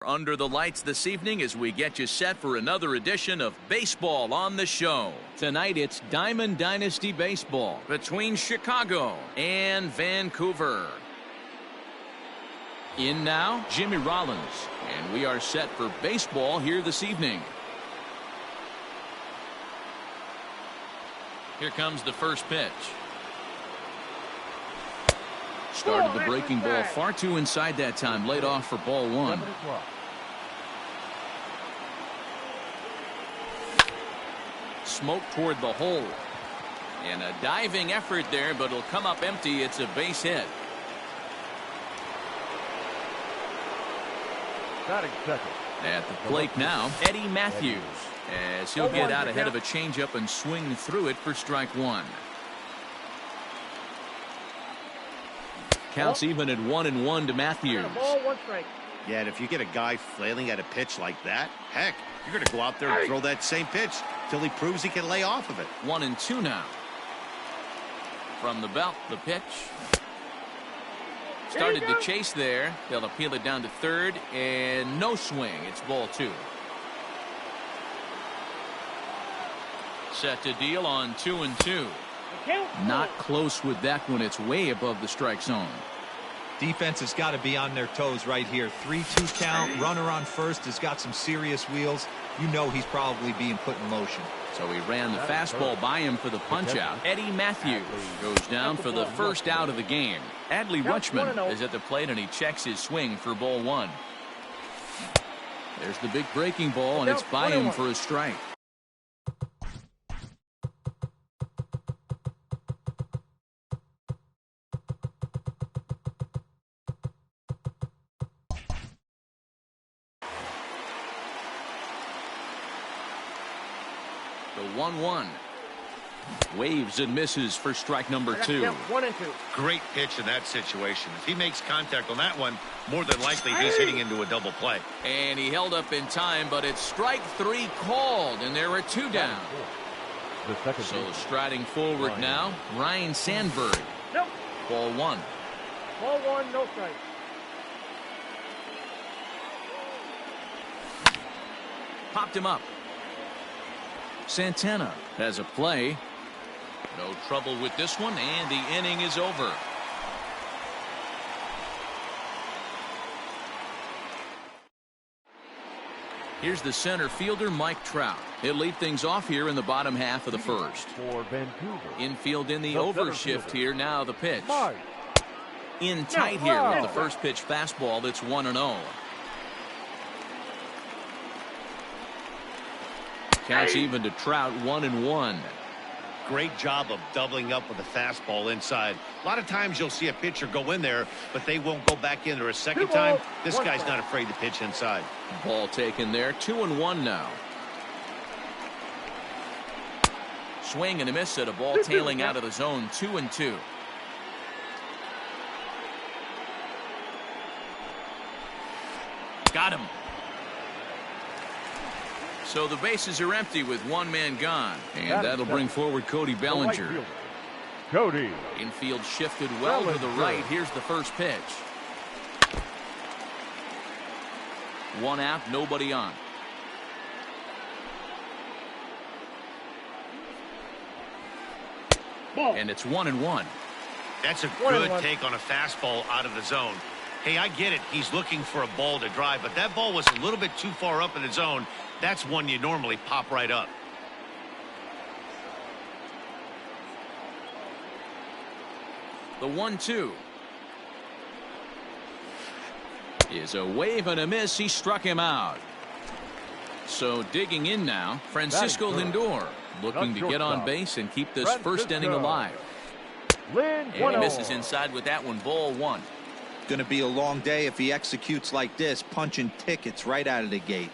Under the lights this evening as we get you set for another edition of Baseball on the Show. Tonight it's Diamond Dynasty Baseball between Chicago and Vancouver. In now, Jimmy Rollins, and we are set for baseball here this evening. Here comes the first pitch. Started the breaking ball far too inside that time, laid off for ball one. Smoke toward the hole. And a diving effort there, but it'll come up empty. It's a base hit. Batting second. At the plate now, Eddie Matthews, as he'll get out ahead of a changeup and swing through it for strike one. Counts even at 1-1 to Matthews. Yeah, and if you get a guy flailing at a pitch like that, heck, you're going to go out there and throw that same pitch till he proves he can lay off of it. 1-2 now. From the belt, the pitch. Started to chase there. They'll appeal it down to third, and no swing. It's ball two. Set to deal on 2-2. Not close with that one. It's way above the strike zone. Defense has got to be on their toes right here. 3-2 count. Runner on first has got some serious wheels. You know he's probably being put in motion. So he ran the fastball by him for the punch out. Eddie Matthews goes down for the first out of the game. Adley Rutschman is at the plate and he checks his swing for ball one. There's the big breaking ball and it's by him for a strike. The 1-1. Waves and misses for strike number two. 1-2. Great pitch in that situation. If he makes contact on that one, more than likely he's hitting into a double play. And he held up in time, but it's strike three called, and there are two down. So striding forward now, Ryan Sandberg. Nope. Ball one. Ball one, no strike. Popped him up. Santana has a play. No trouble with this one, and the inning is over. Here's the center fielder, Mike Trout. He'll lead things off here in the bottom half of the first. For Vancouver. Infield in the overshift here. Now the pitch. In tight here with the first pitch fastball. That's 1-0. Counts even to Trout, 1-1. Great job of doubling up with a fastball inside. A lot of times you'll see a pitcher go in there, but they won't go back in there a second time. This guy's not afraid to pitch inside. Ball taken there, 2-1 now. Swing and a miss at a ball tailing out of the zone, 2-2. Got him. So the bases are empty with one man gone. And that'll bring forward Cody Bellinger. Cody. Infield shifted well to the right. Here's the first pitch. One out, nobody on. And it's 1-1. That's a good take on a fastball out of the zone. Hey, I get it. He's looking for a ball to drive, but that ball was a little bit too far up in the zone. That's one you normally pop right up. The 1-2 is a wave and a miss. He struck him out. So digging in now, Francisco Lindor looking to get on base and keep this first inning alive. And he misses inside with that one. Ball one. Going to be a long day if he executes like this, punching tickets right out of the gate.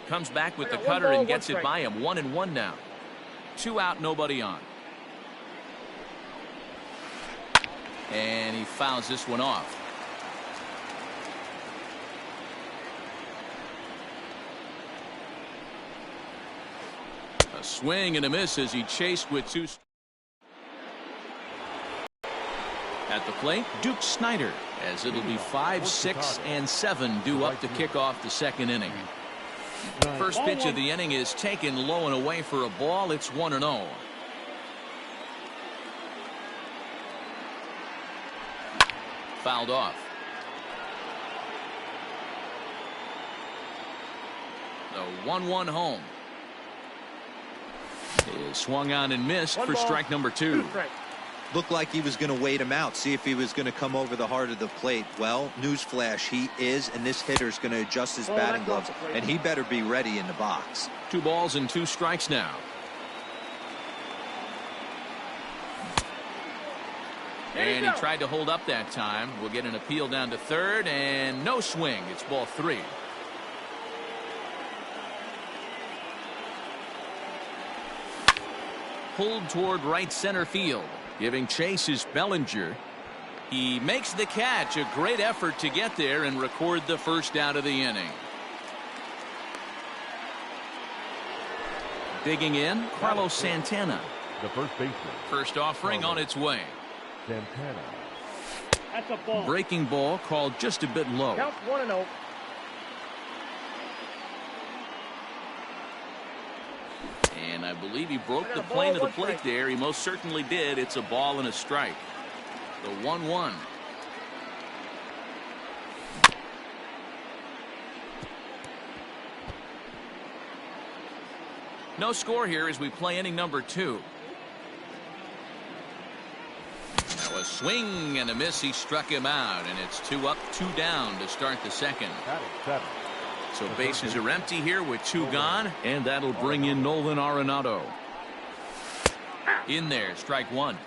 Comes back with the cutter and gets it by him. 1-1 now. Two out, nobody on. And he fouls this one off. A swing and a miss as he chased with two. At the plate, Duke Snyder, as it'll be 5, 6, and 7 due up to kick off the second inning. First pitch of the inning is taken low and away for a ball. It's 1-0. Fouled off. The 1-1 home is swung on and missed for strike number 2. Looked like he was going to wait him out, see if he was going to come over the heart of the plate. Well, newsflash, he is, and this hitter's going to adjust his batting gloves, and he better be ready in the box. 2 balls and 2 strikes now. And he tried to hold up that time. We'll get an appeal down to third, and no swing. It's ball 3. Pulled toward right center field. Giving chase is Bellinger. He makes the catch. A great effort to get there and record the first out of the inning. Digging in, Carlos Santana. The first baseman. First offering on its way. Santana. That's a ball. Breaking ball called just a bit low. Count 1-0. And I believe he broke the plane of the plate there. He most certainly did. It's a ball and a strike. The 1-1. No score here as we play inning number 2. Now a swing and a miss. He struck him out, and it's 2 up, 2 down to start the second. Batting 7. So bases are empty here with 2 gone, and that'll bring in Nolan Arenado. In there, strike 1.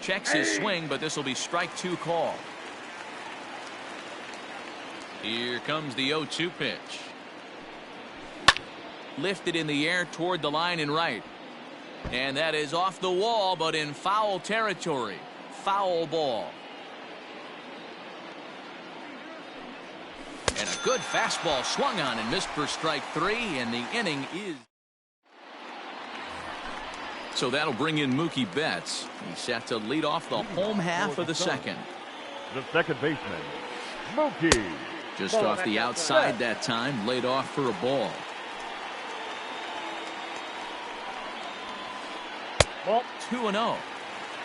Checks his swing, but this will be strike 2 call. Here comes the 0-2 pitch. Lifted in the air toward the line and right. And that is off the wall, but in foul territory. Foul ball. And a good fastball swung on and missed for strike 3, and the inning is. So that'll bring in Mookie Betts. He's set to lead off the home half of the second. The second baseman, Mookie. Just off the outside that time, laid off for a ball. Ball. 2-0.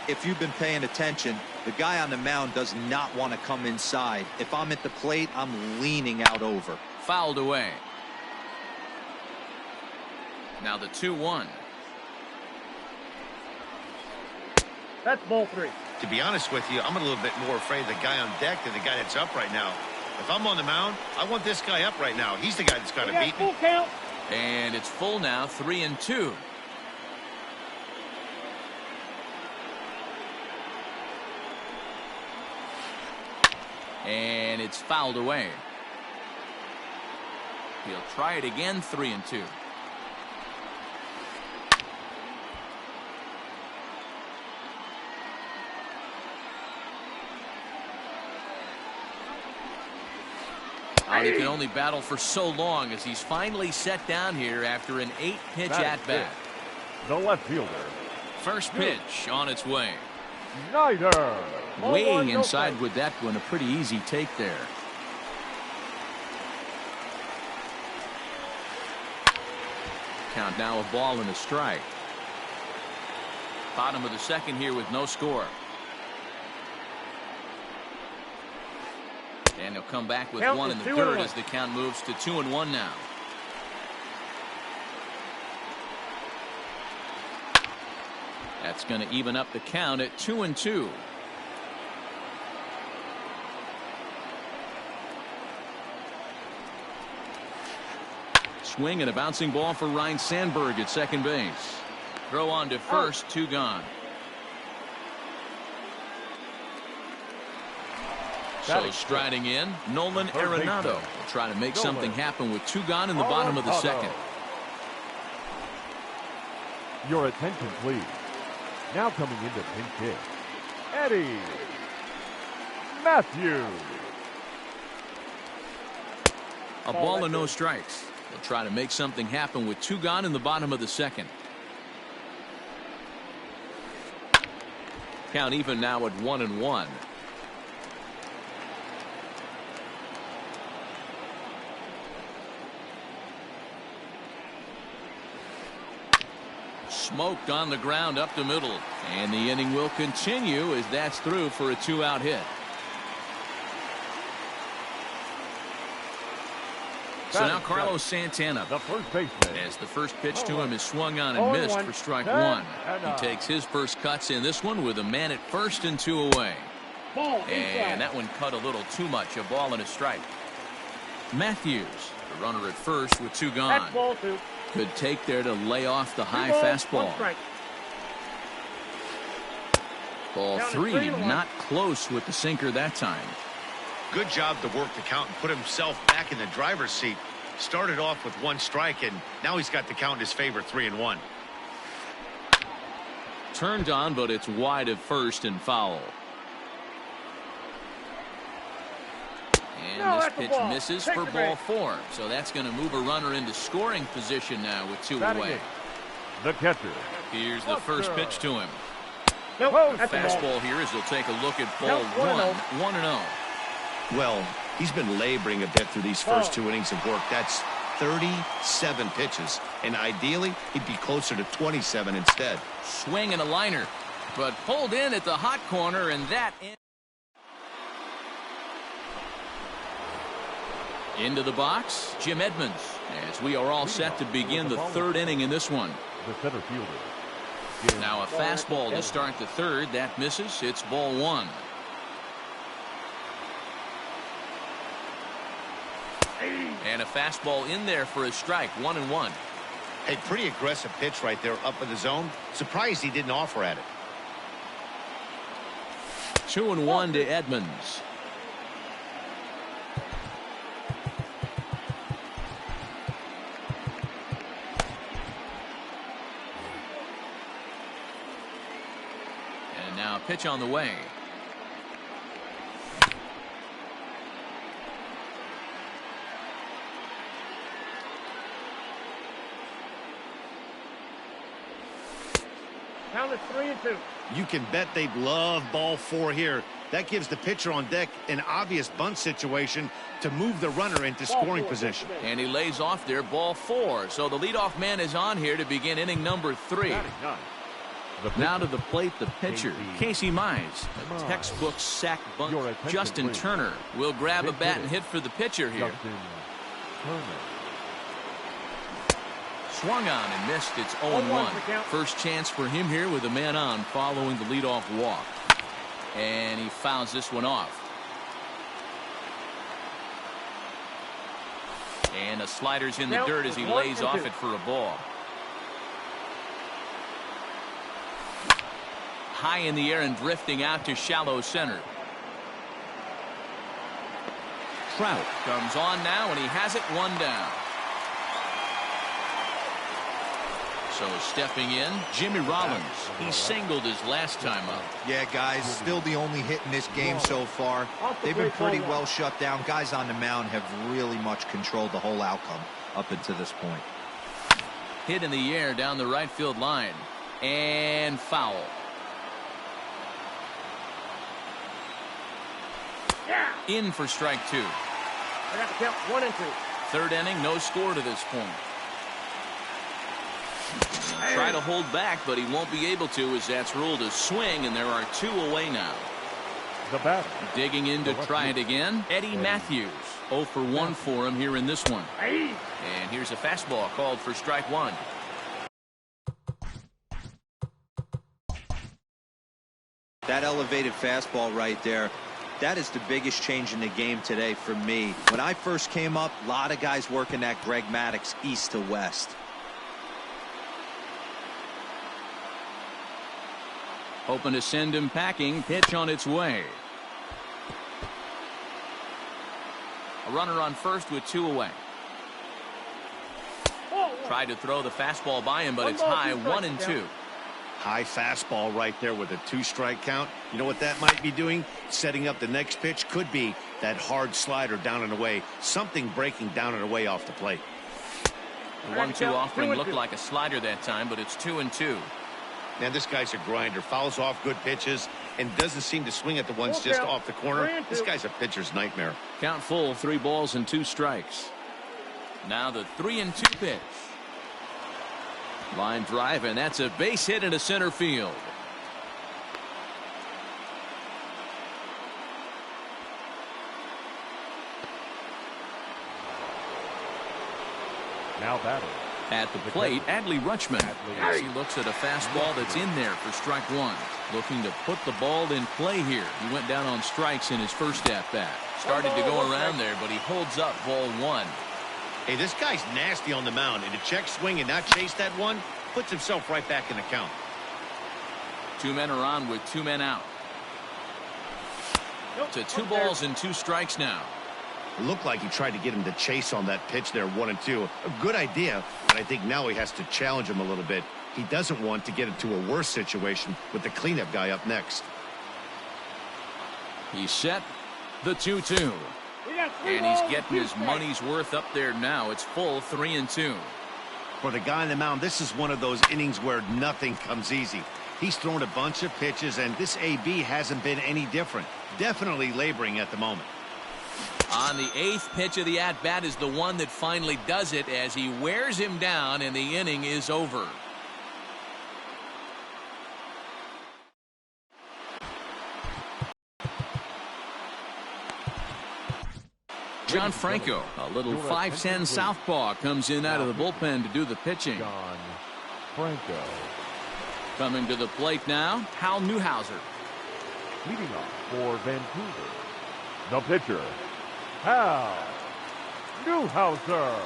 If you've been paying attention, the guy on the mound does not want to come inside. If I'm at the plate, I'm leaning out over. Fouled away. Now the 2-1. That's ball 3. To be honest with you, I'm a little bit more afraid of the guy on deck than the guy that's up right now. If I'm on the mound, I want this guy up right now. He's the guy that's got to beat me. Full count. And it's full now, 3-2. And it's fouled away. He'll try it again, 3-2. He can only battle for so long as he's finally set down here after an 8-pitch at-bat. The left fielder. First pitch on its way. Snyder. Way inside with that one. A pretty easy take there. Count now, a ball and a strike. Bottom of the second here with no score. And he'll come back with 1 in the third as the count moves to 2-1 now. That's going to even up the count at 2-2. Swing and a bouncing ball for Ryan Sandberg at second base. Throw on to first, 2 gone. So striding in, Nolan Arenado will try to make something happen with 2 gone in the bottom of the second. Your attention, please. Now coming into pinch hit, Eddie Matthews. A ball and no strikes. They'll try to make something happen with 2 gone in the bottom of the second. Count even now at 1-1. Smoked on the ground up the middle, and the inning will continue as that's through for a 2-out hit. So now Carlos Santana, the first baseman, as the first pitch to him is swung on and missed for strike 1. He takes his first cuts in this one with a man at first and 2 away. And that one cut a little too much, a ball and a strike. Matthews, the runner at first with 2 gone. That's ball 2. Could take there to lay off the high 2 balls, fastball. 1 strike. Ball Count is 3, 3-1. not close with the sinker that time. Good job to work the count and put himself back in the driver's seat. Started off with 1 strike, and now he's got the count in his favor, 3-1. Turned on, but it's wide of first and foul. And this pitch misses for ball 4. So that's going to move a runner into scoring position now with 2 away. the catcher. Here's the first pitch to him. Nope, that's a ball. Fastball here as he'll take a look at ball Nope, 1. 1-0. Well, he's been laboring a bit through these first 2 innings of work. That's 37 pitches, and ideally he'd be closer to 27 instead. Swing and a liner, but pulled in at the hot corner, and that into the box, Jim Edmonds, as we are all set to begin the 3rd inning in this one. The center fielder. Now a fastball to start the 3rd. That misses. It's ball 1. And a fastball in there for a strike. 1-1. A pretty aggressive pitch right there up in the zone. Surprised he didn't offer at it. 2-1 to Edmonds. And now a pitch on the way. Count is 3-2. You can bet they'd love ball 4 here. That gives the pitcher on deck an obvious bunt situation to move the runner into scoring position. And he lays off there, ball 4. So the leadoff man is on here to begin inning number 3. Now to the plate, the pitcher, Casey Mize. A textbook sack bunt. Justin please. Turner will grab a bat and hit for the pitcher here. Justin Turner. Swung on and missed. It's 0-1. First chance for him here with a man on following the leadoff walk. And he fouls this one off. And the slider's in the dirt as he lays off it for a ball. High in the air and drifting out to shallow center. Trout comes on now, and he has it 1 down. So stepping in, Jimmy Rollins. He singled his last time up. Yeah, guys, still the only hit in this game so far. They've been pretty well shut down. Guys on the mound have really much controlled the whole outcome up until this point. Hit in the air down the right field line. And foul. In for strike 2. I got the count 1-2. 3rd inning, no score to this point. Try to hold back, but he won't be able to as that's ruled a swing, and there are 2 away now. The batter. Digging in to try it again, Eddie Matthews. 0 for 1 for him here in this one. And here's a fastball called for strike 1. That elevated fastball right there, that is the biggest change in the game today for me. When I first came up, a lot of guys working that Greg Maddux east to west. Hoping to send him packing. Pitch on its way. A runner on first with 2 away. Tried to throw the fastball by him, but it's high. 1-2. High fastball right there with a 2-strike count. You know what that might be doing? Setting up the next pitch. Could be that hard slider down and away. Something breaking down and away off the plate. The 1-2 offering looked like a slider that time, but it's 2-2. Man, this guy's a grinder. Fouls off good pitches and doesn't seem to swing at the ones just off the corner. This guy's a pitcher's nightmare. Count full, 3 balls and 2 strikes. Now the 3-2 pitch. Line drive, and that's a base hit into center field. Now batting. At the plate, Adley Rutschman. As he looks at a fastball that's in there for strike 1. Looking to put the ball in play here. He went down on strikes in his first at-bat. Started to go around there, but he holds up ball 1. Hey, this guy's nasty on the mound, and to check swing and not chase that one puts himself right back in the count. 2 men are on with 2 men out. To 2 balls and 2 strikes now. It looked like he tried to get him to chase on that pitch there, 1-2. A good idea, but I think now he has to challenge him a little bit. He doesn't want to get into a worse situation with the cleanup guy up next. He's set. The 2-2. And he's getting his money's worth up there now. It's full 3-2. For the guy on the mound, this is one of those innings where nothing comes easy. He's thrown a bunch of pitches, and this AB hasn't been any different. Definitely laboring at the moment. On the 8th pitch of the at-bat is the one that finally does it as he wears him down, and the inning is over. John Franco, a little 5'10" southpaw, comes in out of the bullpen to do the pitching. John Franco. Coming to the plate now, Hal Newhouser. Leading off for Vancouver, the pitcher, Hal Newhouser.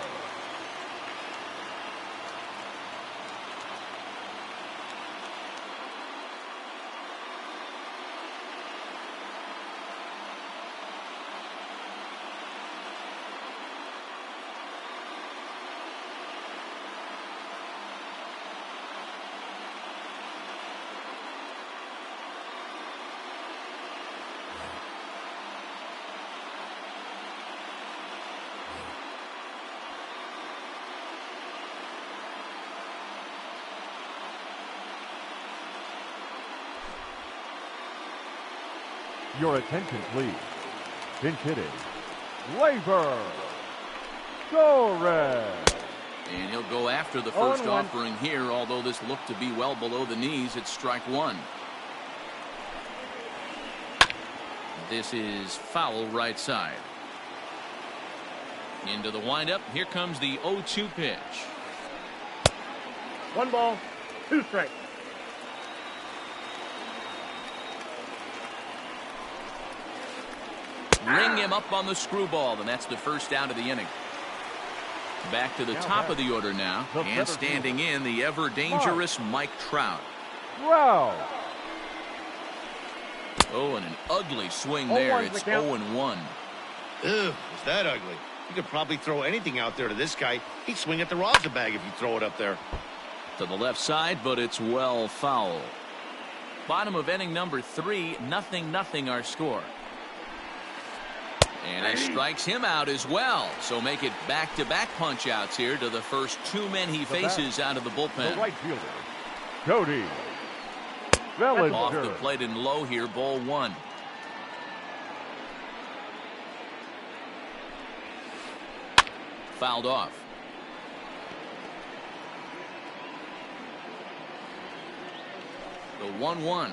Your attention, please. Pinch hitting, Labor Torres. And he'll go after the first offering here, although this looked to be well below the knees. It's strike 1. This is foul right side. Into the windup. Here comes the 0-2 pitch. 1 ball, 2 strikes. Ring him up on the screwball, and that's the first out of the inning. Back to the top of the order now, and standing in the ever-dangerous Mike Trout. Wow. Oh, and an ugly swing there. It's 0-1. Ew, was that ugly? You could probably throw anything out there to this guy. He'd swing at the rosin bag if you throw it up there. To the left side, but it's well foul. Bottom of inning number 3, 0-0 our score. And he strikes him out as well. So make it back-to-back punch-outs here to the first 2 men he faces out of the bullpen. The right fielder, Cody Bellinger. Off the plate and low here, ball 1. Fouled off. The 1-1.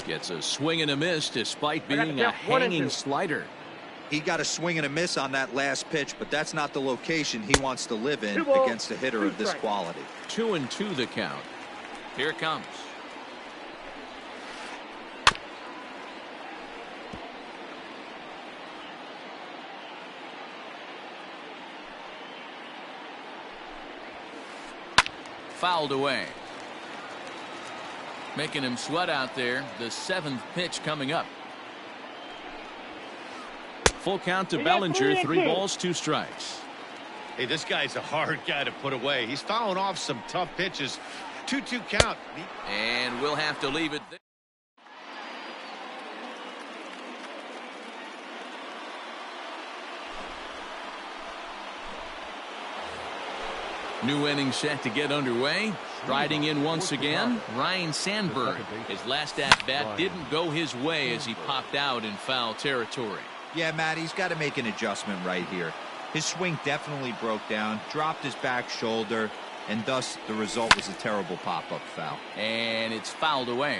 Gets a swing and a miss despite being a hanging slider. He got a swing and a miss on that last pitch, but that's not the location he wants to live in against a hitter of this quality. 2-2 the count. Here it comes. Fouled away. Making him sweat out there. The 7th pitch coming up. Full count to Bellinger. 3 balls, 2 strikes. Hey, this guy's a hard guy to put away. He's fouling off some tough pitches. 2-2 count. And we'll have to leave it there. New inning set to get underway. Striding in once again, Ryan Sandberg. His last at-bat didn't go his way as he popped out in foul territory. Yeah, Matt, he's got to make an adjustment right here. His swing definitely broke down, dropped his back shoulder, and thus the result was a terrible pop-up foul. And it's fouled away.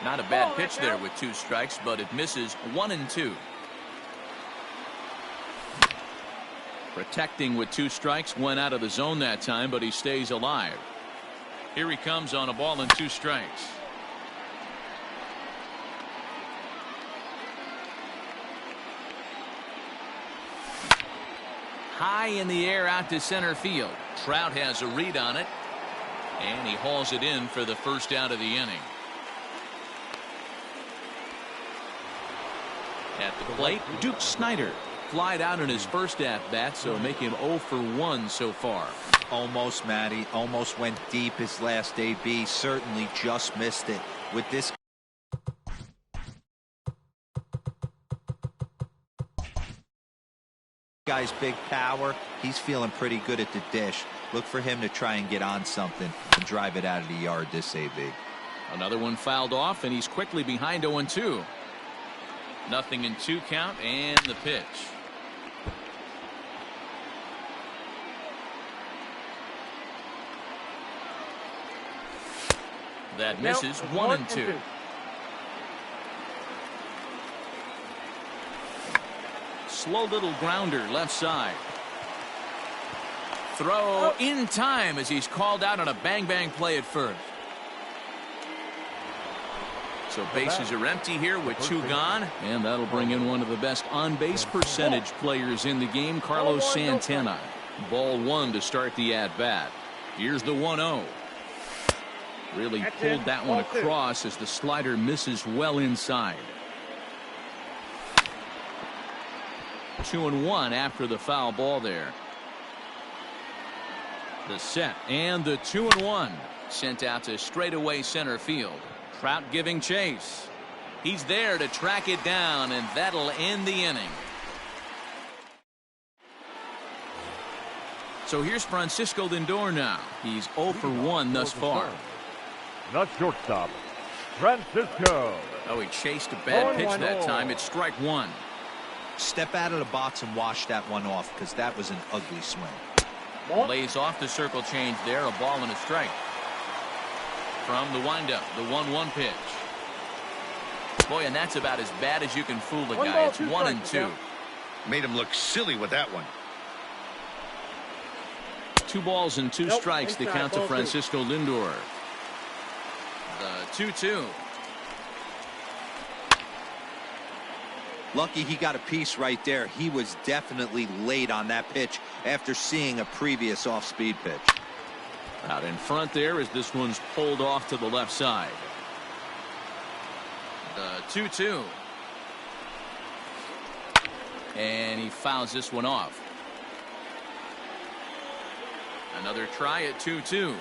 Not a bad pitch there with 2 strikes, but it misses 1-2. Protecting with 2 strikes, went out of the zone that time, but he stays alive. Here he comes on a ball and 2 strikes. High in the air out to center field. Trout has a read on it, and he hauls it in for the first out of the inning. At the plate, Duke Snider. Flied out in his first at-bat, so make him 0 for 1 so far. Almost, Matty. Almost went deep his last AB. Certainly just missed it. With this guy's big power, he's feeling pretty good at the dish. Look for him to try and get on something and drive it out of the yard this AB. Another one fouled off, and he's quickly behind 0-2. Nothing in 2 count, and the pitch. That misses 1-2. Slow little grounder left side. Throw in time as he's called out on a bang-bang play at first. So bases are empty here with 2 gone, and that'll bring in one of the best on-base percentage players in the game, Carlos Santana. Ball 1 to start the at-bat. Here's the 1-0. Really pulled that one across as the slider misses well inside. 2-1 after the foul ball there. The set and the 2-1 sent out to straightaway center field. Trout giving chase. He's there to track it down, and that'll end the inning. So here's Francisco Lindor now. He's 0 for 1 thus far. Not shortstop, Francisco. Oh, he chased a bad pitch that time. It's strike 1. Step out of the box and wash that one off, because that was an ugly swing. Lays off the circle change there. A ball and a strike. From the windup, the 1-1 pitch. Boy, and that's about as bad as you can fool the guy. It's 1-2. Made him look silly with that one. 2 balls and 2 strikes to count to Francisco Lindor. The 2-2. Lucky he got a piece right there. He was definitely late on that pitch after seeing a previous off-speed pitch. Out in front there as this one's pulled off to the left side. The 2-2. And he fouls this one off. Another try at 2-2.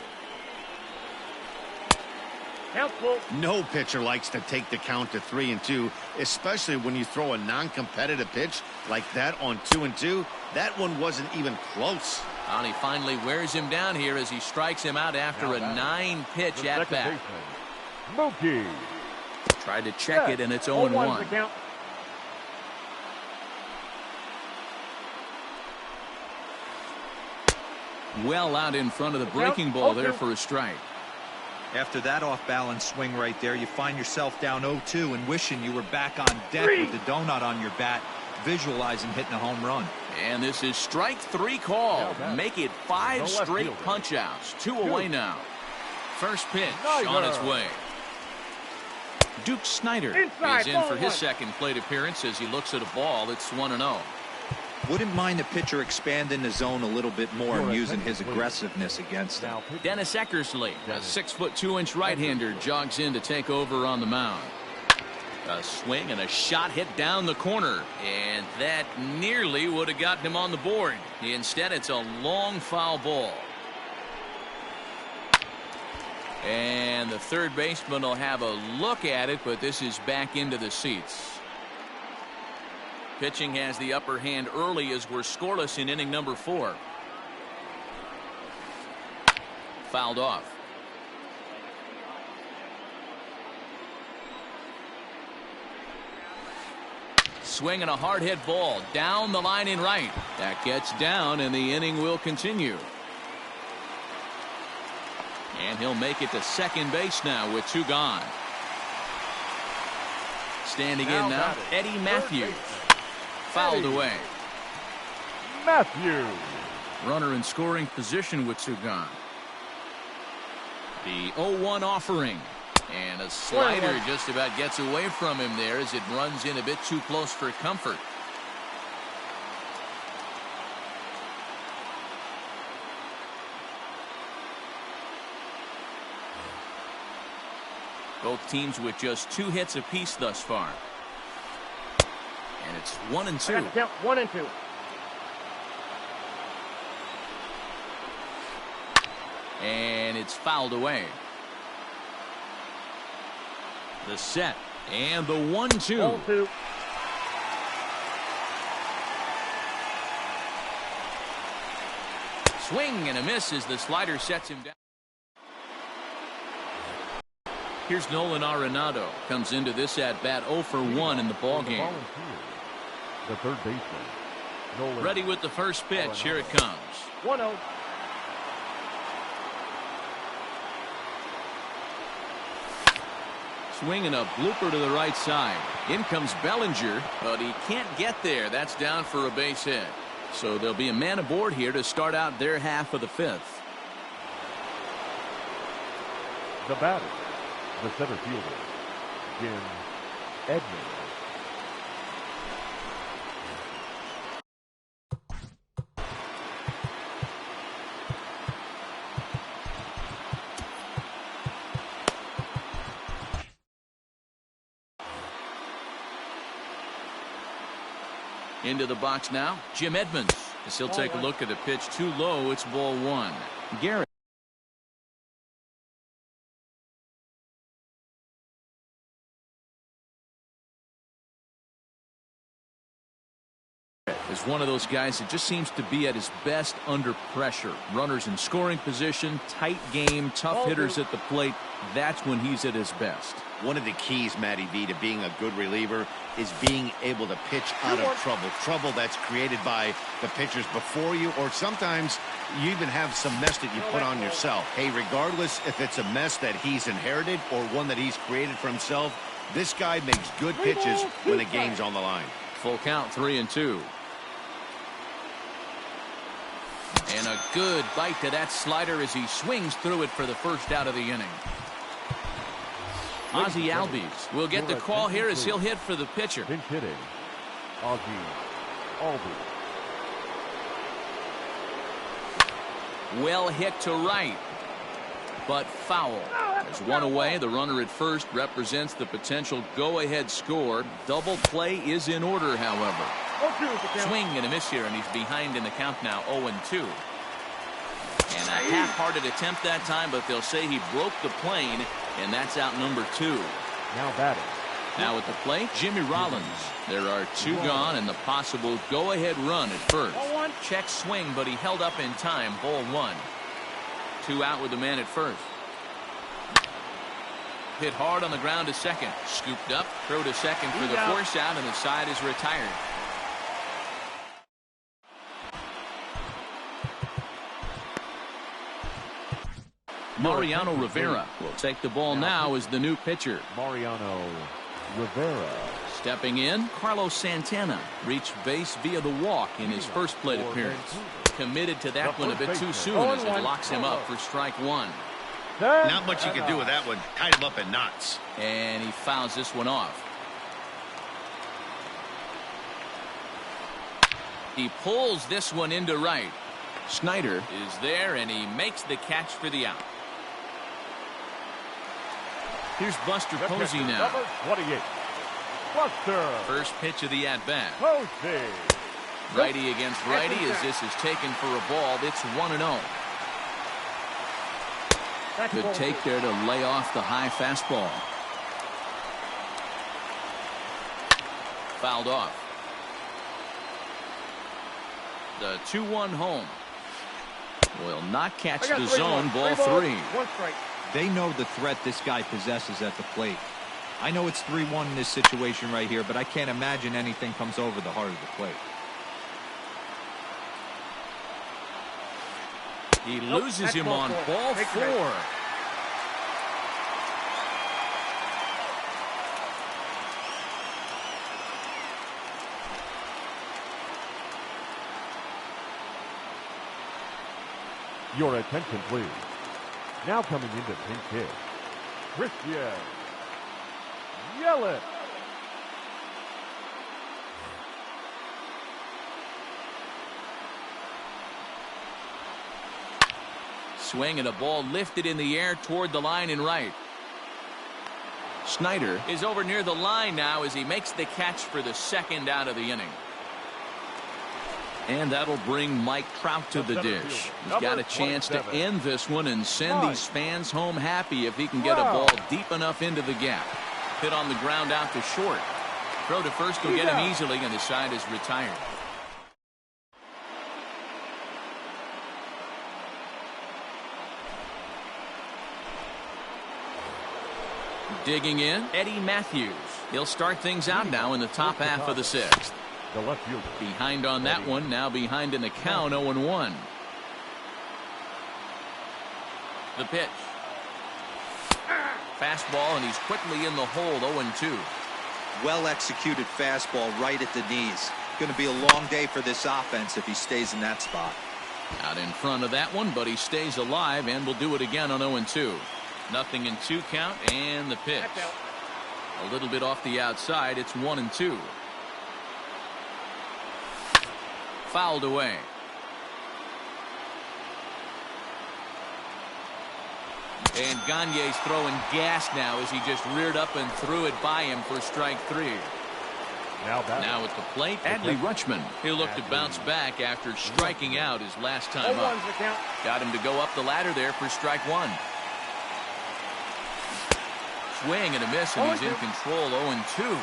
No pitcher likes to take the count to 3-2, especially when you throw a non-competitive pitch like that on 2-2. That one wasn't even close. And he finally wears him down here as he strikes him out after a 9-pitch at bat. Mookie. Tried to check it, and it's 0-1. Well out in front of the breaking ball there for a strike. After that off-balance swing right there, you find yourself down 0-2 and wishing you were back on deck with the donut on your bat, visualizing hitting a home run. And this is strike 3 call. Make it 5 straight punch-outs. 2 away now. First pitch on its way. Duke Snider is in for his second plate appearance as he looks at a ball. It's 1-0. Wouldn't mind the pitcher expanding the zone a little bit more and using his aggressiveness against him. Dennis Eckersley, a 6'2" right-hander, jogs in to take over on the mound. A swing and a shot hit down the corner, and that nearly would have gotten him on the board. Instead, it's a long foul ball. And the third baseman will have a look at it, but this is back into the seats. Pitching has the upper hand early as we're scoreless in inning number 4. Fouled off. Swinging a hard hit ball down the line in right. That gets down and the inning will continue. And he'll make it to second base now with 2 gone. Standing in now, Eddie Matthews. Fouled away. Matthews. Runner in scoring position with 2 gone. The 0-1 offering. And a slider just about gets away from him there as it runs in a bit too close for comfort. Both teams with just 2 hits apiece thus far. And it's 1-2. 1-2. And it's fouled away. The set and the 1-2. Swing and a miss as the slider sets him down. Here's Nolan Arenado. Comes into this at bat 0 for 1 in the ball game. The third baseman, Nolan. Ready with the first pitch. Here it comes. 1-0. Swinging a blooper to the right side. In comes Bellinger, but he can't get there. That's down for a base hit. So there'll be a man aboard here to start out their half of the 5th. The batter, the center fielder, Jim Edmonds. Into the box now, Jim Edmonds. As he'll take a look at the pitch too low. It's ball 1. Garrett is one of those guys that just seems to be at his best under pressure. Runners in scoring position, tight game, tough hitters at the plate. That's when he's at his best. One of the keys, Matty V, to being a good reliever is being able to pitch out of trouble. Trouble that's created by the pitchers before you, or sometimes you even have some mess that you put on yourself. Hey, regardless if it's a mess that he's inherited or one that he's created for himself, this guy makes good pitches when the game's on the line. Full count, 3-2. And a good bite to that slider as he swings through it for the first out of the inning. Ozzie Albies will get the call here as he'll hit for the pitcher. Pinch hitting, Ozzie Albies. Well hit to right, but foul. There's one away. The runner at first represents the potential go-ahead score. Double play is in order, however. Swing and a miss here, and he's behind in the count now, 0-2. And a half-hearted attempt that time, but they'll say he broke the plane, and that's out number 2. Now batting. Now at the plate, Jimmy Rollins. There are 2 gone and the possible go-ahead run at first. Check swing, but he held up in time. Ball 1. 2 out with the man at first. Hit hard on the ground to second. Scooped up, throw to second for the force out, and the side is retired. Mariano Rivera will take the ball now as the new pitcher. Mariano Rivera. Stepping in, Carlos Santana reached base via the walk in his first plate appearance. Committed to that one a bit too soon as it locks him up for strike 1. Not much you can do with that one. Tied him up in knots. And he fouls this one off. He pulls this one into right. Snyder is there, and he makes the catch for the out. Here's Buster Posey now. Number 28. Buster. First pitch of the at-bat. Posey. Righty against righty as this is taken for a ball. It's 1-0. Good take there to lay off the high fastball. Fouled off. The 2-1 home. Will not catch the 3-1. zone. Ball 3. 1 strike. They know the threat this guy possesses at the plate. I know it's 3-1 in this situation right here, but I can't imagine anything comes over the heart of the plate. He loses him on ball 4. Your attention, please. Now coming into pinch hit, Christian Yelich. Swing and a ball lifted in the air toward the line and right. Snyder is over near the line now as he makes the catch for the 2nd out of the inning. And that'll bring Mike Trout to the dish. He's got a chance to end this one and send these fans home happy if he can get a ball deep enough into the gap. Hit on the ground out to short. Throw to first will get him easily, and the side is retired. Digging in, Eddie Matthews. He'll start things out now in the top half of the 6th. The left fielder. Behind on that one, now behind in the count, 0-1. The pitch. Fastball, and he's quickly in the hole, 0-2. Well executed fastball right at the knees. Going to be a long day for this offense if he stays in that spot. Out in front of that one, but he stays alive and will do it again on 0-2. Nothing in 2 count, and the pitch. A little bit off the outside. It's 1-2. Fouled away. And Gagne's throwing gas now as he just reared up and threw it by him for strike 3. Now at the plate, Adley Rutschman. He'll look to bounce back after striking out his last time up. Got him to go up the ladder there for strike 1. Swing and a miss, and he's in control, 0-2.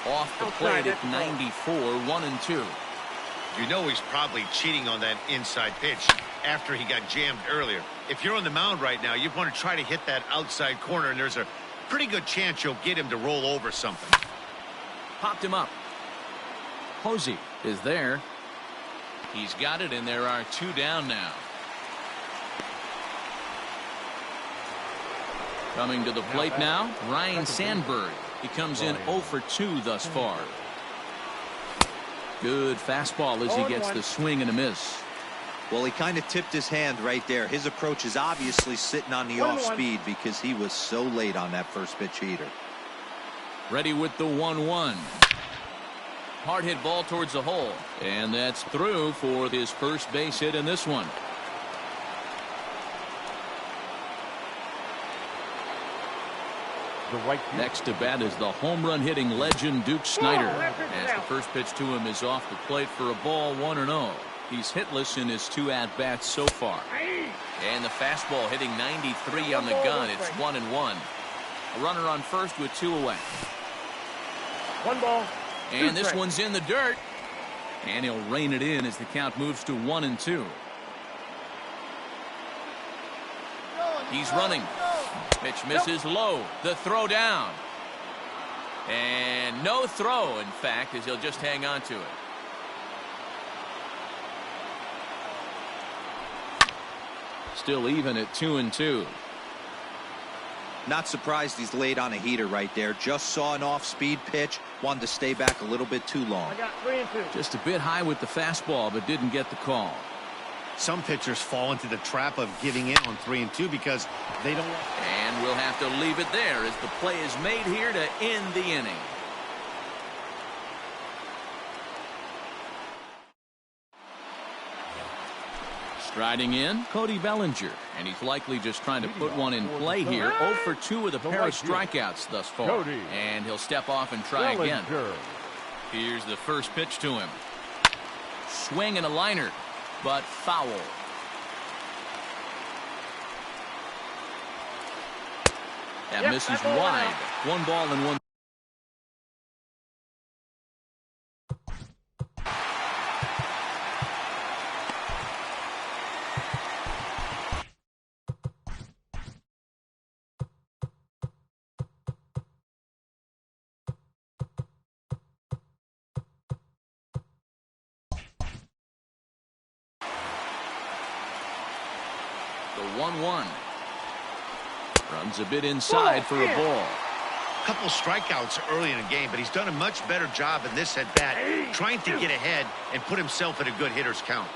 Off the plate at 94, 1-2. You know he's probably cheating on that inside pitch after he got jammed earlier. If you're on the mound right now, you want to try to hit that outside corner, and there's a pretty good chance you'll get him to roll over something. Popped him up. Posey is there. He's got it, and there are 2 down now. Coming to the plate now, Ryan Sandberg. He comes in 0 for 2 thus far. Good fastball as he gets the swing and a miss. Well, he kind of tipped his hand right there. His approach is obviously sitting on the off speed because he was so late on that first pitch heater. Ready with the 1-1. Hard hit ball towards the hole. And that's through for his first base hit in this one. Next to bat is the home run hitting legend Duke Snyder. As the first pitch to him is off the plate for a ball, 1-0. He's hitless in his 2 at-bats so far. And the fastball hitting 93 on the gun. It's 1-1. A runner on first with 2 away. 1 ball. And this one's in the dirt. And he'll rein it in as the count moves to 1-2. He's running. Pitch misses low. The throw down. And no throw, in fact, as he'll just hang on to it. Still even at 2-2. Not surprised he's laid on a heater right there. Just saw an off-speed pitch. Wanted to stay back a little bit too long. I got 3-2. Just a bit high with the fastball, but didn't get the call. Some pitchers fall into the trap of giving in on 3-2 because they don't. And we'll have to leave it there as the play is made here to end the inning. Striding in, Cody Bellinger, and he's likely just trying to put one in play here. 0 for 2 with a pair of strikeouts thus far. And he'll step off and try again. Here's the first pitch to him. Swing and a liner, but foul. That misses wide. 1 ball and 1. 1-1. Runs a bit inside for a ball. Couple strikeouts early in the game, but he's done a much better job in this at bat, trying to get ahead and put himself at a good hitter's count.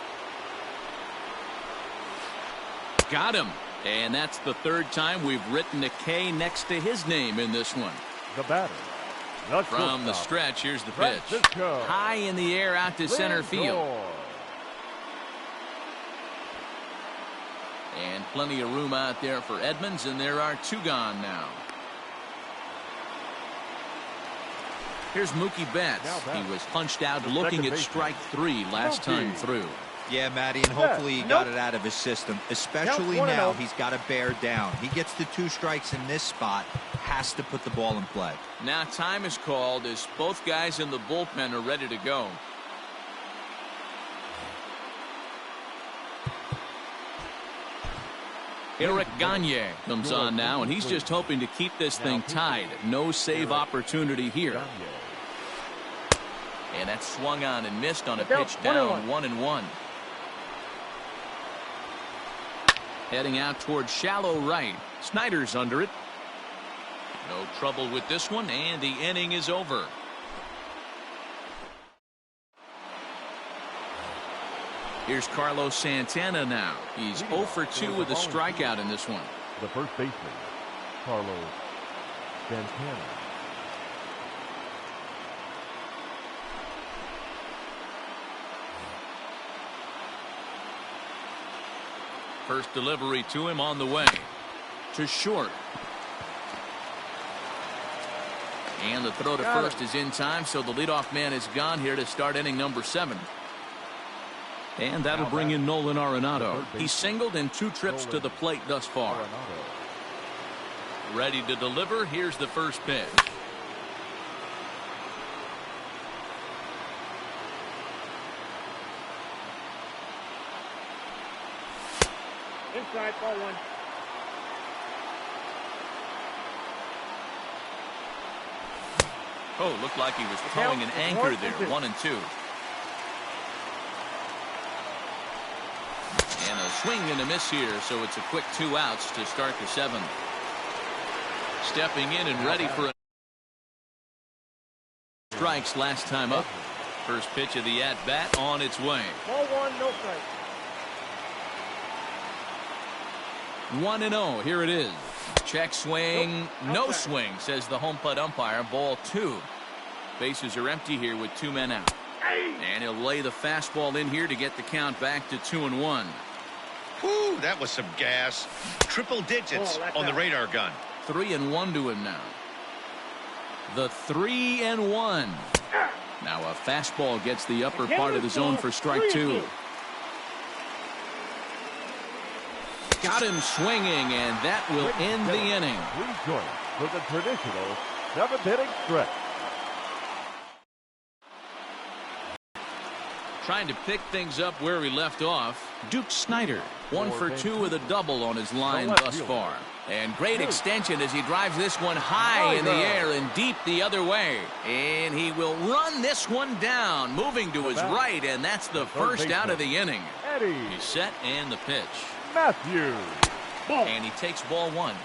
Got him. And that's the third time we've written a K next to his name in this one. The batter. From the stretch, here's the pitch. High in the air out to center field. And plenty of room out there for Edmonds, and there are 2 gone now. Here's Mookie Betts. He was punched out looking at strike 3 last time through. Yeah, Matty, and hopefully he got it out of his system. Especially now he's got to bear down. He gets the 2 strikes in this spot, has to put the ball in play. Now time is called as both guys in the bullpen are ready to go. Eric Gagne comes on now, and he's just hoping to keep this thing tied. No save opportunity here. And that's swung on and missed on a pitch down, 1-1. Heading out towards shallow right. Snyder's under it. No trouble with this one, and the inning is over. Here's Carlos Santana now. He's 0 for 2 with a strikeout in this one. The first baseman, Carlos Santana. First delivery to him on the way. To short. And the throw to first is in time, so the leadoff man is gone here to start inning number 7. And that'll bring in Nolan Arenado. He singled in 2 trips to the plate thus far. Ready to deliver. Here's the first pitch. Inside, ball 1. Oh, looked like he was towing an anchor there. 1-2. And a swing and a miss here, so it's a quick 2 outs to start the 7th. Stepping in and ready for a strikes last time up. First pitch of the at-bat on its way. Ball 1, no strike. 1-0. Here it is. Check swing. No swing, says the home plate umpire. Ball 2. Bases are empty here with 2 men out. And he'll lay the fastball in here to get the count back to 2-1. Whew, that was some gas. Triple digits on the radar gun. 3-1 to him now. The 3-1. Now a fastball gets the upper part of the zone for strike 2. Got him swinging, and that will end the inning. Please join us for the traditional 7th inning stretch. Trying to pick things up where we left off. Duke Snyder, 1 for 2 with a double on his line thus far. And great extension as he drives this one high in the air and deep the other way. And he will run this one down, moving to his right, and that's the first out of the inning. He's set and the pitch. Matthews. And he takes ball 1.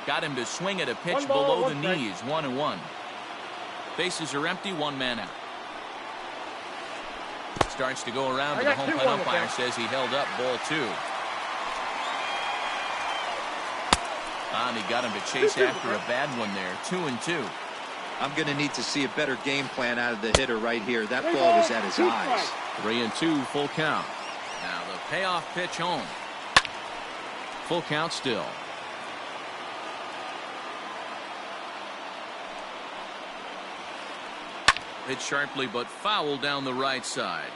Got him to swing at a pitch below the knees. 1-1. Bases are empty. 1 man out. Starts to go around, but the home plate umpire says he held up. Ball 2. And he got him to chase after a bad one there. 2-2. I'm going to need to see a better game plan out of the hitter right here. That ball was at his eyes. 3-2, full count. Now the payoff pitch home. Full count still. Hit sharply but foul down the right side.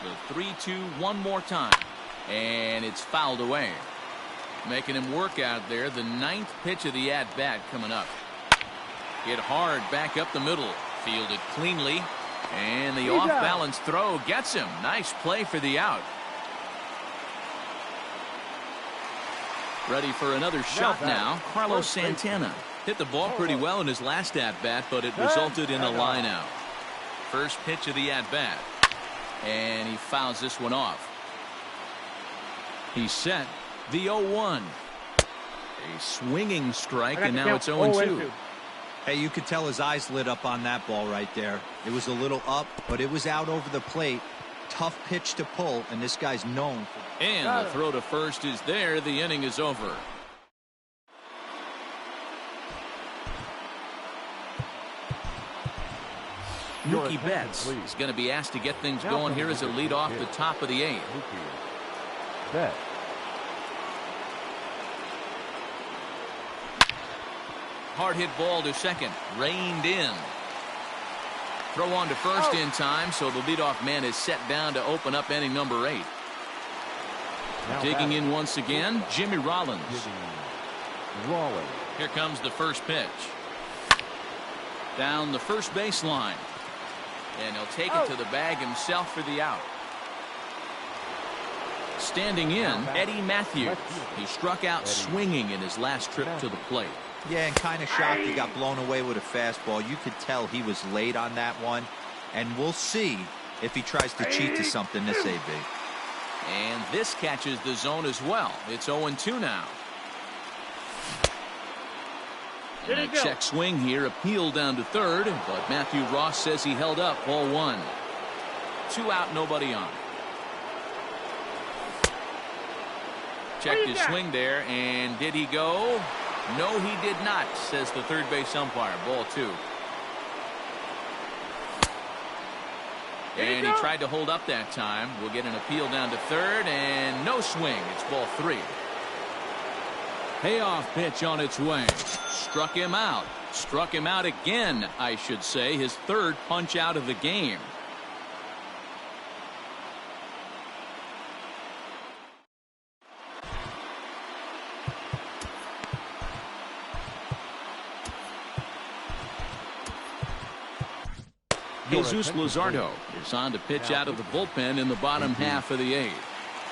The 3-2 one more time. And it's fouled away. Making him work out there. The 9th pitch of the at-bat coming up. Hit hard back up the middle. Fielded cleanly. And the off-balance throw gets him. Nice play for the out. Ready for another shot now. Carlos Santana. Hit the ball pretty well in his last at-bat, but it resulted in a line out. First pitch of the at-bat. And he fouls this one off. He's set. The 0-1. A swinging strike, and now it's 0-2. Hey, you could tell his eyes lit up on that ball right there. It was a little up, but it was out over the plate. Tough pitch to pull, and this guy's known for... And the throw to first is there. The inning is over. Mookie Betts is going to be asked to get things going here as a lead off the top of the 8th. Betts. Hard hit ball to second. Reined in. Throw on to first in time, so the leadoff man is set down to open up inning number 8. Digging in once again, Jimmy Rollins. Here comes the first pitch. Down the first baseline. And he'll take it to the bag himself for the out. Standing in, Eddie Matthews. He struck out swinging in his last trip to the plate. Yeah, and kind of shocked he got blown away with a fastball. You could tell he was late on that one. And we'll see if he tries to cheat to something this AB. And this catches the zone as well. It's 0-2 now. And a check swing here, appeal down to third, but Matthew Ross says he held up. Ball 1. 2 out, nobody on. Checked his swing there, and did he go? No, he did not, says the third base umpire. Ball 2. And he tried to hold up that time. We'll get an appeal down to third, and no swing. It's ball 3. Payoff pitch on its way. Struck him out. Struck him out again, I should say. His third punch out of the game. Jesus Luzardo is on to pitch out of the bullpen in the bottom half of the 8th.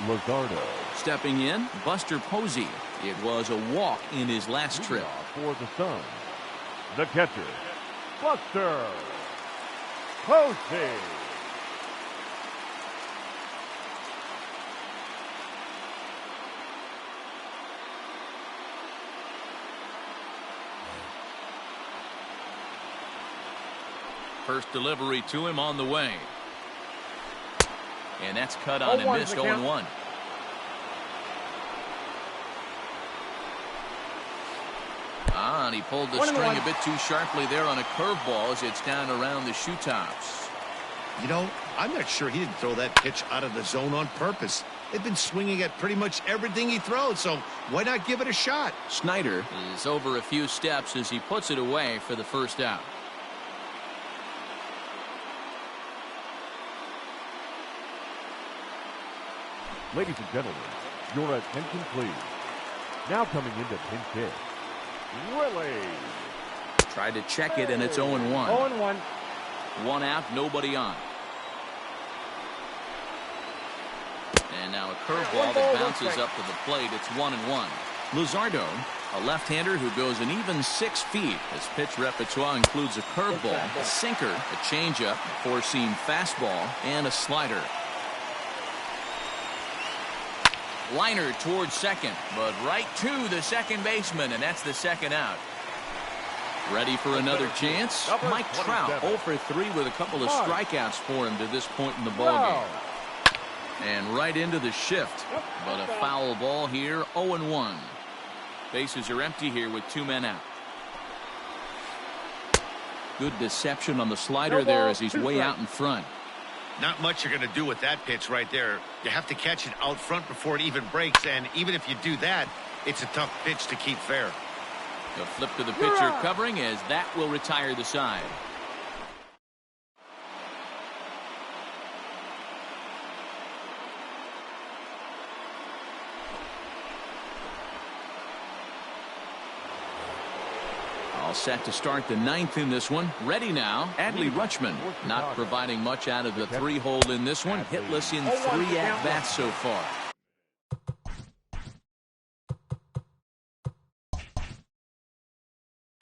Luzardo. Stepping in, Buster Posey. It was a walk in his last trip. For the Suns, the catcher, Buster Posey. First delivery to him on the way. And that's cut on and missed. 0-1. And he pulled the string a bit too sharply there on a curveball as it's down around the shoe tops. You know, I'm not sure he didn't throw that pitch out of the zone on purpose. They've been swinging at pretty much everything he throws, so why not give it a shot? Snyder is over a few steps as he puts it away for the first out. Ladies and gentlemen, your attention please. Now coming into pinch hit, Willie. Tried to check it, and it's 0-1. 0-1. 1 out, nobody on. And now a curveball that bounces up to the plate. It's 1-1. Luzardo, a left-hander who goes an even 6 feet. His pitch repertoire includes a curveball, a sinker, a changeup, a four-seam fastball, and a slider. Liner towards second, but right to the second baseman, and that's the second out. Ready for another chance? Mike Trout 0 for 3 with a couple of strikeouts for him to this point in the ballgame. And right into the shift, but a foul ball here. 0-1. Bases are empty here with 2 men out. Good deception on the slider there as he's way out in front. Not much you're going to do with that pitch right there. You have to catch it out front before it even breaks, and even if you do that, it's a tough pitch to keep fair. The flip to the pitcher covering as that will retire the side. All set to start the 9th in this one. Ready now, Adley Rutschman. Not providing much out of the 3-hole in this one. Hitless in 3 at-bats so far.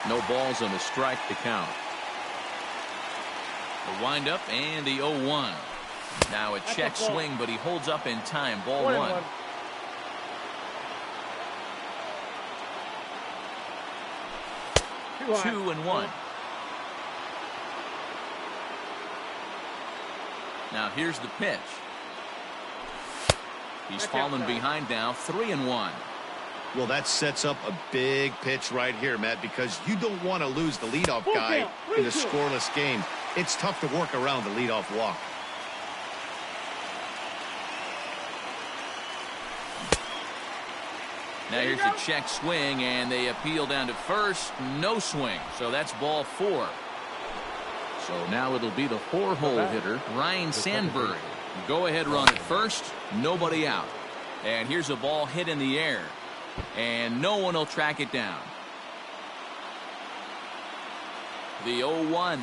No balls and a strike to count. The windup and the 0-1. Now a check swing, but he holds up in time. Ball 1. Two and 1. Now here's the pitch. He's fallen behind now. 3-1. Well, that sets up a big pitch right here, Matt, because you don't want to lose the leadoff guy in a scoreless game. It's tough to work around the leadoff walk. Now here's a check swing, and they appeal down to first. No swing, so that's ball 4. So now it'll be the 4-hole hitter, Ryan Sandberg. Go-ahead run at first, nobody out. And here's a ball hit in the air, and no one will track it down. The 0-1.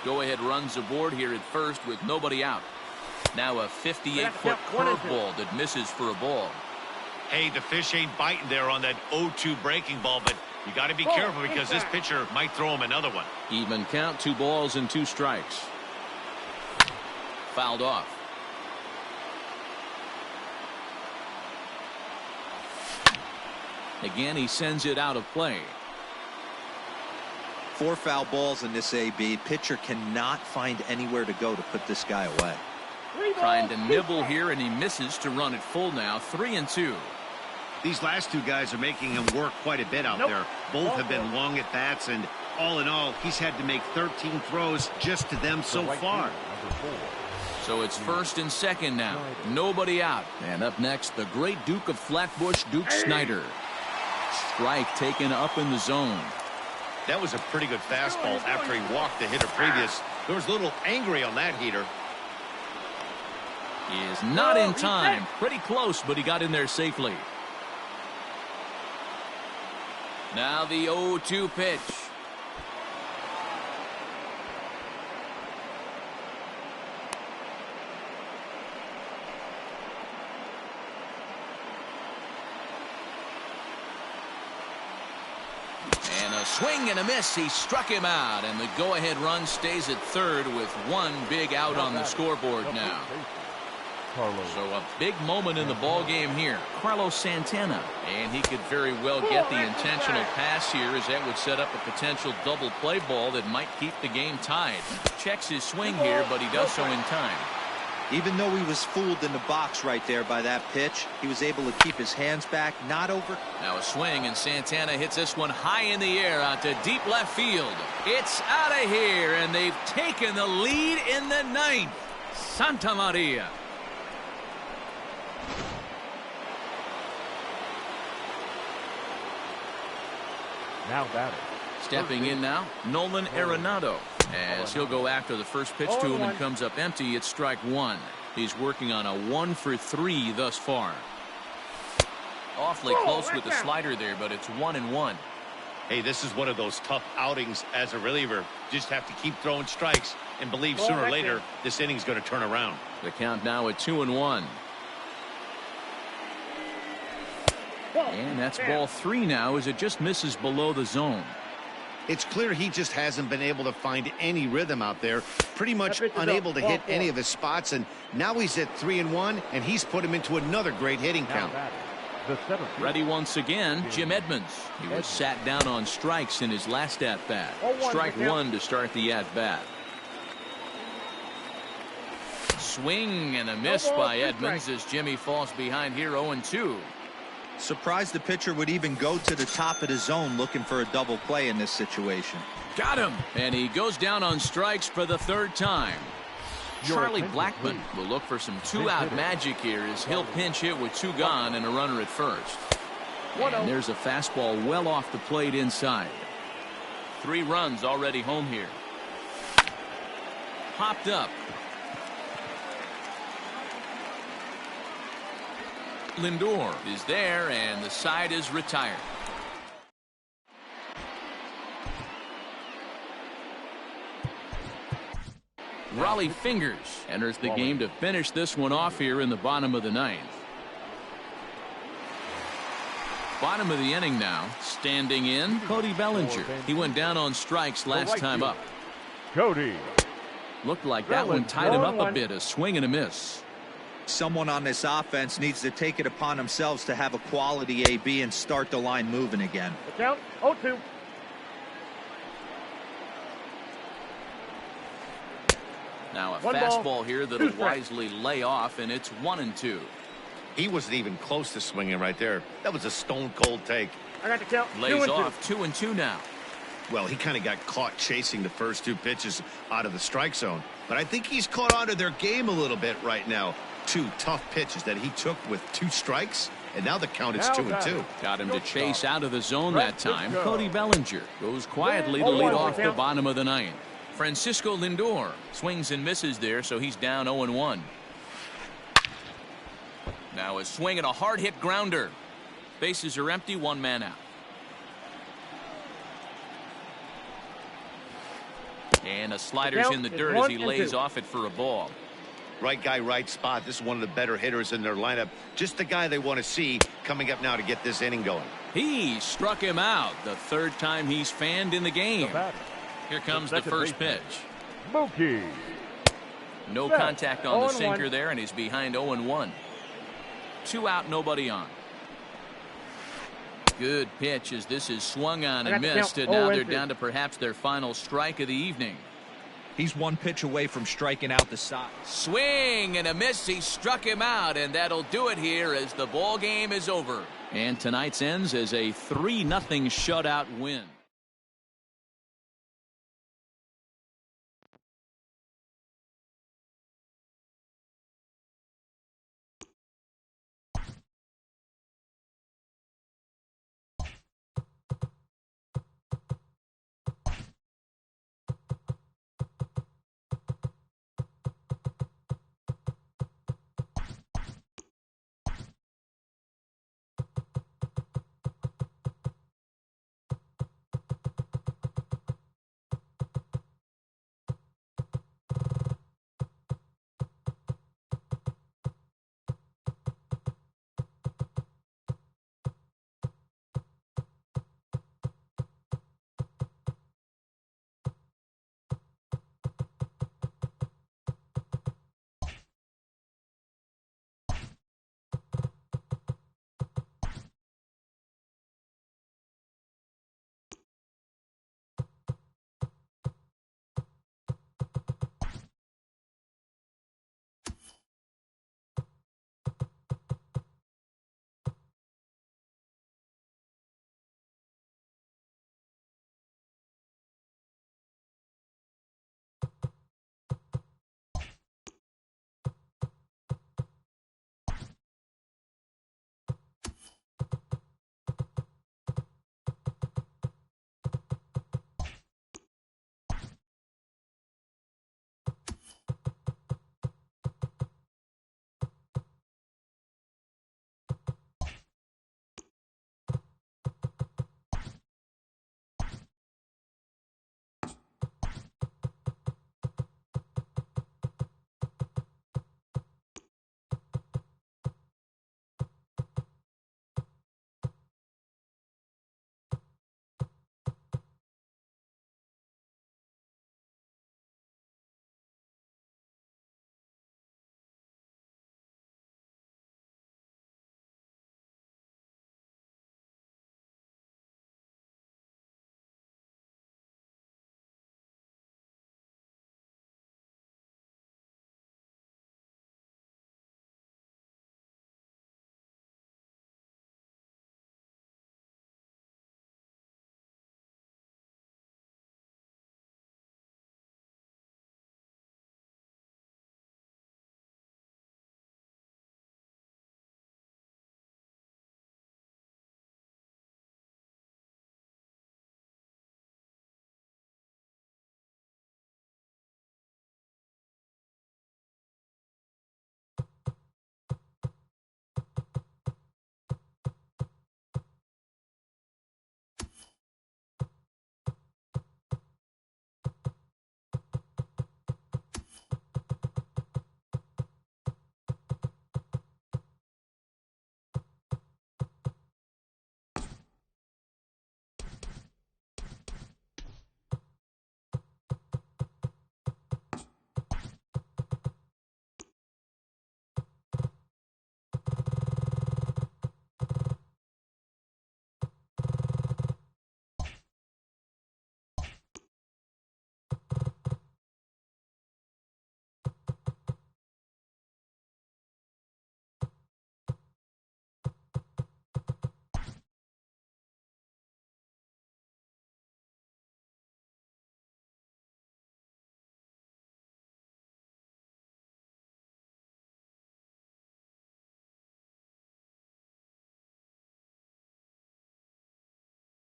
Go-ahead runs aboard here at first with nobody out. Now a 58-foot curveball that misses for a ball. Hey, the fish ain't biting there on that 0-2 breaking ball, but you got to be careful because this pitcher might throw him another one. Even count, 2 balls and 2 strikes. Fouled off. Again, he sends it out of play. 4 foul balls in this AB. Pitcher cannot find anywhere to go to put this guy away. Trying to nibble here, and he misses to run it full now. 3-2. These last 2 guys are making him work quite a bit out there. Both have been long at bats, and all in all, he's had to make 13 throws just to them so far. So it's first and second now. Nobody out. And up next, the great Duke of Flatbush, Duke Snider. Strike taken up in the zone. That was a pretty good fastball after he walked the hitter previous. There was a little angry on that heater. He is not in time. Pretty close, but he got in there safely. Now the 0-2 pitch. And a swing and a miss. He struck him out, and the go-ahead run stays at third with 1 big out on the scoreboard now. So a big moment in the ball game here. Carlos Santana, and he could very well get the intentional pass here, as that would set up a potential double play ball that might keep the game tied. Checks his swing here, but he does so in time. Even though he was fooled in the box right there by that pitch, he was able to keep his hands back, not over. Now a swing, and Santana hits this one high in the air out to deep left field. It's out of here, and they've taken the lead in the 9th. Santa Maria. Now batting. Stepping in now, Nolan Arenado. As he'll go after the first pitch to him and comes up empty, it's strike 1. He's working on a 1 for 3 thus far. Awfully close with the slider there, but it's 1-1. Hey, this is one of those tough outings as a reliever. Just have to keep throwing strikes and believe sooner or later this inning's going to turn around. The count now at 2-1. And that's ball 3 now, as it just misses below the zone. It's clear he just hasn't been able to find any rhythm out there. Pretty much unable to hit any of his spots, and now he's at 3-1, and he's put him into another great hitting count. Ready once again, Jim Edmonds. He was sat down on strikes in his last at-bat. Strike 1 to start the at-bat. Swing and a miss by Edmonds as Jimmy falls behind here 0-2. Surprised the pitcher would even go to the top of the zone looking for a double play in this situation. Got him, and he goes down on strikes for the 3rd time. Charlie Blackmon will look for some 2-out magic here as he'll pinch hit with 2 gone and a runner at first. And there's a fastball well off the plate inside. 3 runs already home here. Popped up. Lindor is there, and the side is retired. Raleigh Fingers enters the game to finish this one off here in the bottom of the 9th. Bottom of the inning now. Standing in, Cody Bellinger. He went down on strikes last time up. Cody. Looked like that one tied him up a bit. A swing and a miss. Someone on this offense needs to take it upon themselves to have a quality AB and start the line moving again. The count, 0-2. Now a One fastball ball, here that'll wisely lay off, and it's 1-2. He wasn't even close to swinging right there. That was a stone-cold take. I got the count, Lays 2-2. off 2-2 now. Well, he kind of got caught chasing the first 2 pitches out of the strike zone. But I think he's caught on to their game a little bit right now. 2 tough pitches that he took with 2 strikes, and now the count is 2-2. Got him to chase out of the zone that time. Cody Bellinger goes quietly to lead off the bottom of the 9th. Francisco Lindor swings and misses there, so he's down 0-1. Now a swing and a hard hit grounder. Bases are empty, 1 man out. And a slider's in the dirt as he lays off it for a ball. Right guy, right spot. This is one of the better hitters in their lineup. Just the guy they want to see coming up now to get this inning going. He struck him out the 3rd time he's fanned in the game. Here comes the first pitch. Mookie. No contact on the sinker there, and he's behind 0-1. 2 out, nobody on. Good pitch as this is swung on and missed, and now they're down to perhaps their final strike of the evening. He's 1 pitch away from striking out the side. Swing and a miss. He struck him out, and that'll do it here as the ball game is over. And tonight's ends as a 3-0 shutout win.